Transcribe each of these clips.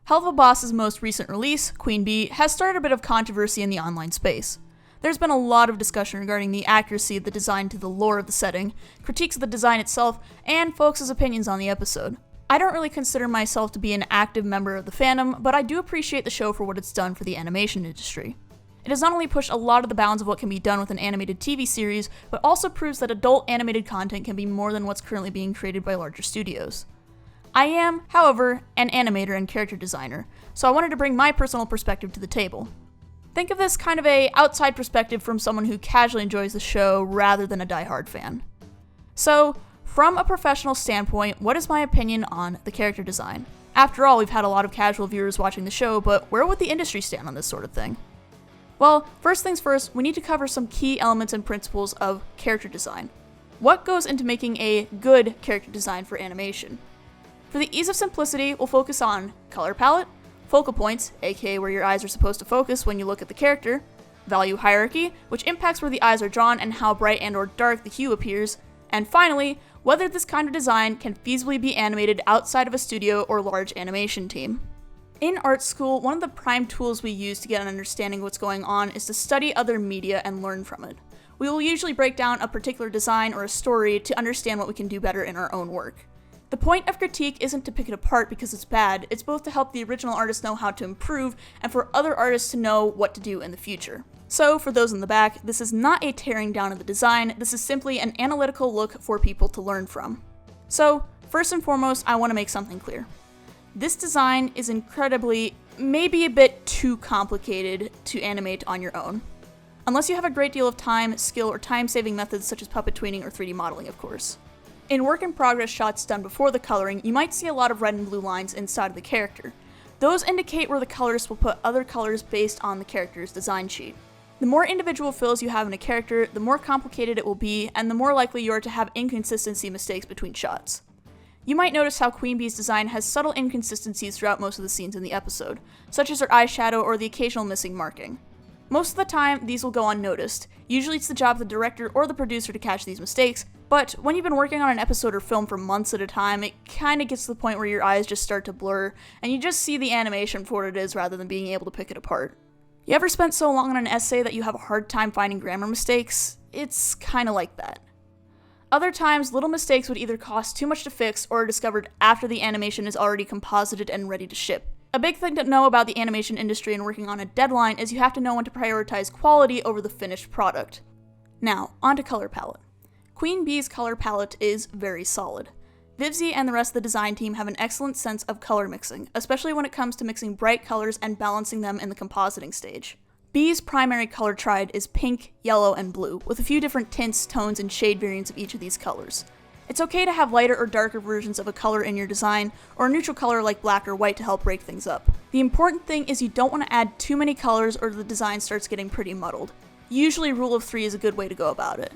Helluvaboss's most recent release, Queen Bee, has started a bit of controversy in the online space. There's been a lot of discussion regarding the accuracy of the design to the lore of the setting, critiques of the design itself, and folks' opinions on the episode. I don't really consider myself to be an active member of the fandom, but I do appreciate the show for what it's done for the animation industry. It has not only pushed a lot of the bounds of what can be done with an animated TV series, but also proves that adult animated content can be more than what's currently being created by larger studios. I am, however, an animator and character designer, so I wanted to bring my personal perspective to the table. Think of this kind of a outside perspective from someone who casually enjoys the show rather than a diehard fan. So, from a professional standpoint, what is my opinion on the character design? After all, we've had a lot of casual viewers watching the show, but where would the industry stand on this sort of thing? Well, first things first, we need to cover some key elements and principles of character design. What goes into making a good character design for animation? For the ease of simplicity, we'll focus on color palette, focal points, aka where your eyes are supposed to focus when you look at the character, value hierarchy, which impacts where the eyes are drawn and how bright and or dark the hue appears, and finally, whether this kind of design can feasibly be animated outside of a studio or large animation team. In art school, one of the prime tools we use to get an understanding of what's going on is to study other media and learn from it. We will usually break down a particular design or a story to understand what we can do better in our own work. The point of critique isn't to pick it apart because it's bad, it's both to help the original artist know how to improve and for other artists to know what to do in the future. So, for those in the back, this is not a tearing down of the design, this is simply an analytical look for people to learn from. So, first and foremost, I want to make something clear. This design is incredibly, maybe a bit too complicated to animate on your own. Unless you have a great deal of time, skill, or time-saving methods such as puppet tweening or 3D modeling, of course. In work-in-progress shots done before the coloring, you might see a lot of red and blue lines inside of the character. Those indicate where the colorist will put other colors based on the character's design sheet. The more individual fills you have in a character, the more complicated it will be, and the more likely you are to have inconsistency mistakes between shots. You might notice how Queen Bee's design has subtle inconsistencies throughout most of the scenes in the episode, such as her eyeshadow or the occasional missing marking. Most of the time, these will go unnoticed. Usually it's the job of the director or the producer to catch these mistakes, but when you've been working on an episode or film for months at a time, it kinda gets to the point where your eyes just start to blur, and you just see the animation for what it is rather than being able to pick it apart. You ever spent so long on an essay that you have a hard time finding grammar mistakes? It's kinda like that. Other times, little mistakes would either cost too much to fix or are discovered after the animation is already composited and ready to ship. A big thing to know about the animation industry and working on a deadline is you have to know when to prioritize quality over the finished product. Now, onto color palette. Queen Bee's color palette is very solid. Vivzie and the rest of the design team have an excellent sense of color mixing, especially when it comes to mixing bright colors and balancing them in the compositing stage. Bee's primary color triad is pink, yellow, and blue, with a few different tints, tones, and shade variants of each of these colors. It's okay to have lighter or darker versions of a color in your design, or a neutral color like black or white to help break things up. The important thing is you don't want to add too many colors or the design starts getting pretty muddled. Usually rule of 3 is a good way to go about it.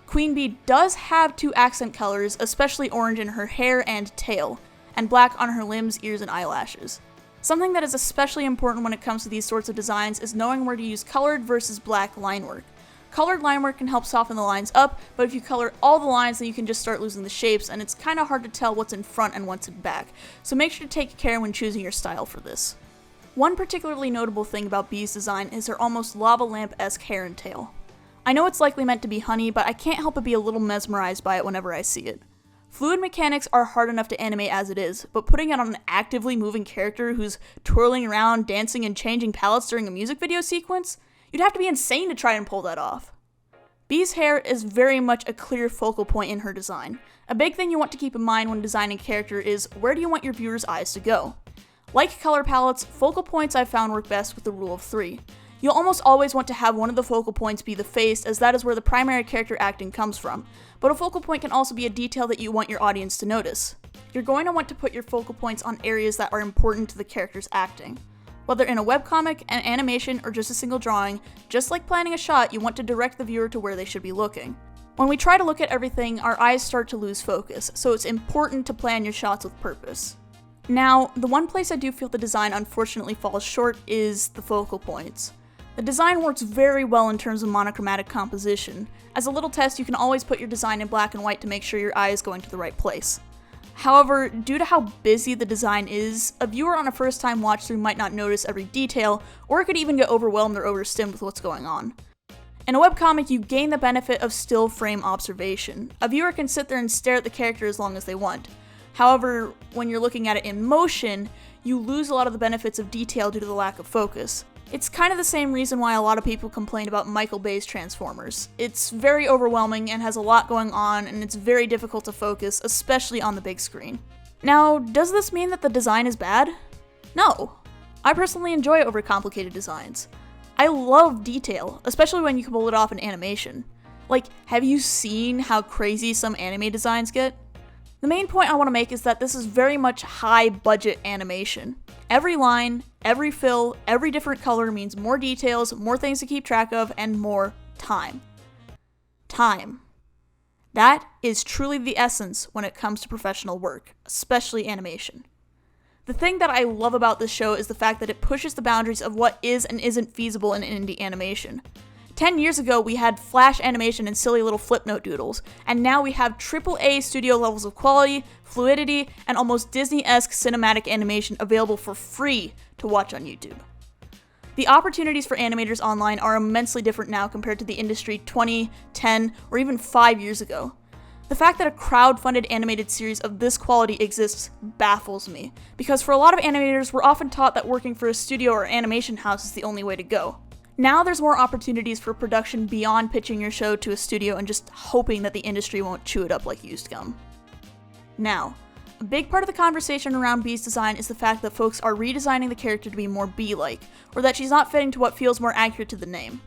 Queen Bee does have 2 accent colors, especially orange in her hair and tail, and black on her limbs, ears, and eyelashes. Something that is especially important when it comes to these sorts of designs is knowing where to use colored versus black line work. Colored line work can help soften the lines up, but if you color all the lines, then you can just start losing the shapes, and it's kinda hard to tell what's in front and what's in back, so make sure to take care when choosing your style for this. One particularly notable thing about Bee's design is her almost lava lamp-esque hair and tail. I know it's likely meant to be honey, but I can't help but be a little mesmerized by it whenever I see it. Fluid mechanics are hard enough to animate as it is, but putting it on an actively moving character who's twirling around, dancing, and changing palettes during a music video sequence? You'd have to be insane to try and pull that off. Bee's hair is very much a clear focal point in her design. A big thing you want to keep in mind when designing a character is where do you want your viewer's eyes to go? Like color palettes, focal points I've found work best with the rule of 3. You'll almost always want to have one of the focal points be the face, as that is where the primary character acting comes from, but a focal point can also be a detail that you want your audience to notice. You're going to want to put your focal points on areas that are important to the character's acting. Whether in a webcomic, an animation, or just a single drawing, just like planning a shot, you want to direct the viewer to where they should be looking. When we try to look at everything, our eyes start to lose focus, so it's important to plan your shots with purpose. Now, the one place I do feel the design unfortunately falls short is the focal points. The design works very well in terms of monochromatic composition. As a little test, you can always put your design in black and white to make sure your eye is going to the right place. However, due to how busy the design is, a viewer on a first time watch through might not notice every detail, or could even get overwhelmed or overstimmed with what's going on. In a webcomic, you gain the benefit of still frame observation. A viewer can sit there and stare at the character as long as they want. However, when you're looking at it in motion, you lose a lot of the benefits of detail due to the lack of focus. It's kind of the same reason why a lot of people complain about Michael Bay's Transformers. It's very overwhelming and has a lot going on, and it's very difficult to focus, especially on the big screen. Now, does this mean that the design is bad? No. I personally enjoy overcomplicated designs. I love detail, especially when you can pull it off in animation. Like, have you seen how crazy some anime designs get? The main point I want to make is that this is very much high-budget animation. Every line, every fill, every different color means more details, more things to keep track of, and more time. Time. That is truly the essence when it comes to professional work, especially animation. The thing that I love about this show is the fact that it pushes the boundaries of what is and isn't feasible in indie animation. 10 years ago, we had flash animation and silly little flipnote doodles, and now we have AAA studio levels of quality, fluidity, and almost Disney-esque cinematic animation available for free to watch on YouTube. The opportunities for animators online are immensely different now compared to the industry 20, 10, or even 5 years ago. The fact that a crowd-funded animated series of this quality exists baffles me, because for a lot of animators, we're often taught that working for a studio or animation house is the only way to go. Now there's more opportunities for production beyond pitching your show to a studio and just hoping that the industry won't chew it up like used gum. Now, a big part of the conversation around Bee's design is the fact that folks are redesigning the character to be more Bee-like, or that she's not fitting to what feels more accurate to the name.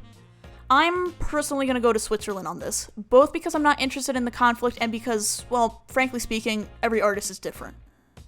I'm personally going to go to Switzerland on this, both because I'm not interested in the conflict and because, well, frankly speaking, every artist is different.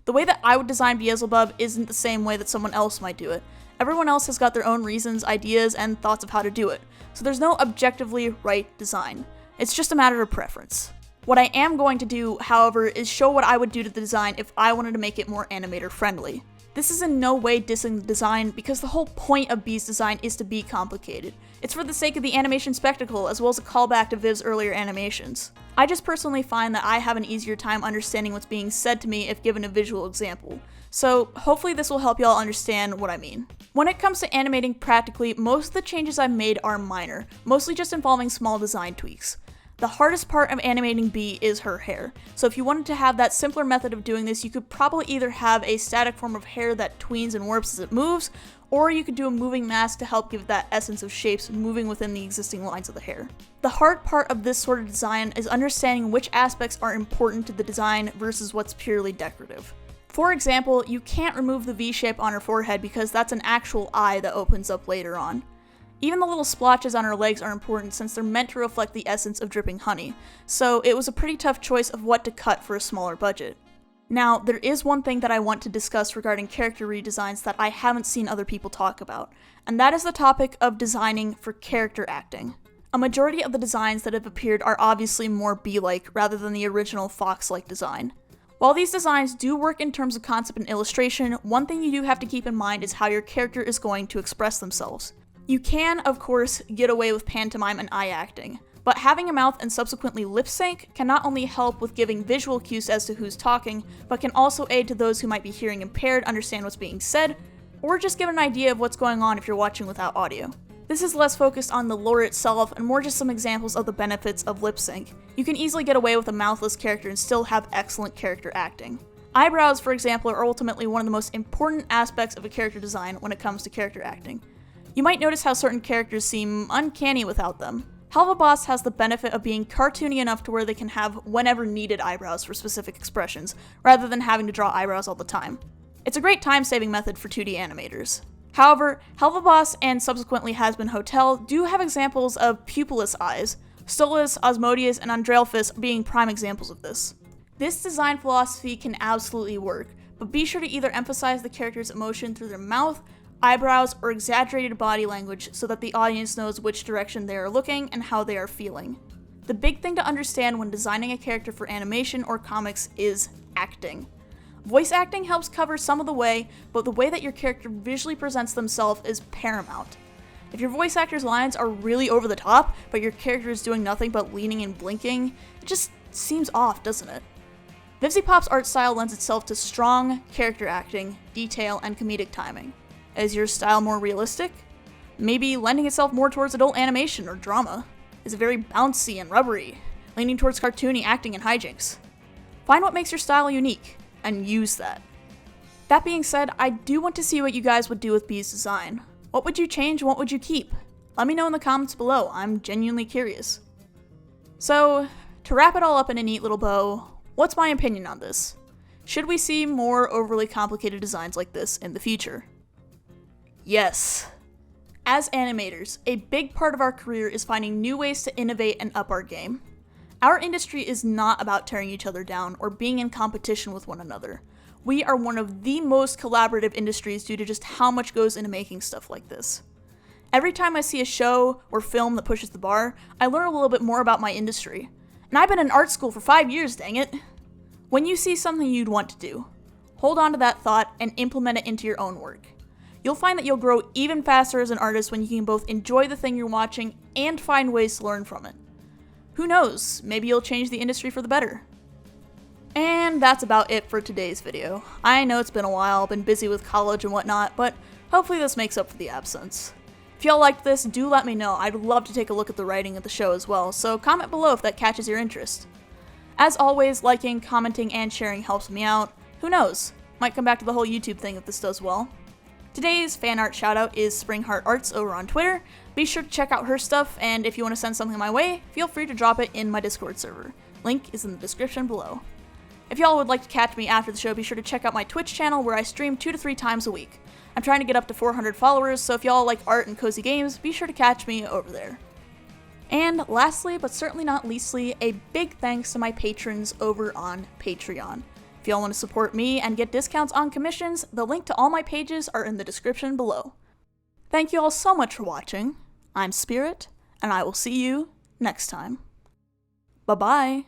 The way that I would design Beezlebub isn't the same way that someone else might do it. Everyone else has got their own reasons, ideas, and thoughts of how to do it, so there's no objectively right design. It's just a matter of preference. What I am going to do, however, is show what I would do to the design if I wanted to make it more animator-friendly. This is in no way dissing the design, because the whole point of Bee's design is to be complicated. It's for the sake of the animation spectacle, as well as a callback to Viv's earlier animations. I just personally find that I have an easier time understanding what's being said to me if given a visual example. So hopefully this will help y'all understand what I mean. When it comes to animating practically, most of the changes I've made are minor, mostly just involving small design tweaks. The hardest part of animating Bee is her hair, so if you wanted to have that simpler method of doing this, you could probably either have a static form of hair that tweens and warps as it moves, or you could do a moving mask to help give that essence of shapes moving within the existing lines of the hair. The hard part of this sort of design is understanding which aspects are important to the design versus what's purely decorative. For example, you can't remove the V shape on her forehead because that's an actual eye that opens up later on. Even the little splotches on her legs are important since they're meant to reflect the essence of dripping honey, so it was a pretty tough choice of what to cut for a smaller budget. Now, there is one thing that I want to discuss regarding character redesigns that I haven't seen other people talk about, and that is the topic of designing for character acting. A majority of the designs that have appeared are obviously more Bee-like rather than the original Fox-like design. While these designs do work in terms of concept and illustration, one thing you do have to keep in mind is how your character is going to express themselves. You can, of course, get away with pantomime and eye acting, but having a mouth and subsequently lip sync can not only help with giving visual cues as to who's talking, but can also aid to those who might be hearing impaired understand what's being said, or just give an idea of what's going on if you're watching without audio. This is less focused on the lore itself and more just some examples of the benefits of lip sync. You can easily get away with a mouthless character and still have excellent character acting. Eyebrows, for example, are ultimately one of the most important aspects of a character design when it comes to character acting. You might notice how certain characters seem uncanny without them. Helluvaboss has the benefit of being cartoony enough to where they can have whenever needed eyebrows for specific expressions, rather than having to draw eyebrows all the time. It's a great time-saving method for 2D animators. However, Helluvaboss and subsequently Has-Been Hotel do have examples of pupilless eyes, Stolas, Osmodius, and Andraelphus being prime examples of this. This design philosophy can absolutely work, but be sure to either emphasize the character's emotion through their mouth, eyebrows, or exaggerated body language so that the audience knows which direction they are looking and how they are feeling. The big thing to understand when designing a character for animation or comics is acting. Voice acting helps cover some of the way, but the way that your character visually presents themselves is paramount. If your voice actor's lines are really over the top, but your character is doing nothing but leaning and blinking, it just seems off, doesn't it? vivziepop's art style lends itself to strong character acting, detail, and comedic timing. Is your style more realistic? Maybe lending itself more towards adult animation or drama? Is it very bouncy and rubbery, leaning towards cartoony acting and hijinks? Find what makes your style unique, and use that. That being said, I do want to see what you guys would do with Bee's design. What would you change and what would you keep? Let me know in the comments below, I'm genuinely curious. So, to wrap it all up in a neat little bow, what's my opinion on this? Should we see more overly complicated designs like this in the future? Yes. As animators, a big part of our career is finding new ways to innovate and up our game. Our industry is not about tearing each other down or being in competition with one another. We are one of the most collaborative industries due to just how much goes into making stuff like this. Every time I see a show or film that pushes the bar, I learn a little bit more about my industry. And I've been in art school for 5 years, dang it! When you see something you'd want to do, hold on to that thought and implement it into your own work. You'll find that you'll grow even faster as an artist when you can both enjoy the thing you're watching and find ways to learn from it. Who knows, maybe you'll change the industry for the better. And that's about it for today's video. I know it's been a while, been busy with college and whatnot, but hopefully this makes up for the absence. If y'all liked this, do let me know. I'd love to take a look at the writing of the show as well, so comment below if that catches your interest. As always, liking, commenting, and sharing helps me out. Who knows? Might come back to the whole YouTube thing if this does well. Today's fan art shoutout is SpringHeartArts over on Twitter. Be sure to check out her stuff, and if you want to send something my way, feel free to drop it in my Discord server. Link is in the description below. If y'all would like to catch me after the show, be sure to check out my Twitch channel where I stream 2 to 3 times a week. I'm trying to get up to 400 followers, so if y'all like art and cozy games, be sure to catch me over there. And lastly, but certainly not leastly, a big thanks to my patrons over on Patreon. If y'all want to support me and get discounts on commissions, the link to all my pages are in the description below. Thank you all so much for watching. I'm Spirit, and I will see you next time. Bye-bye.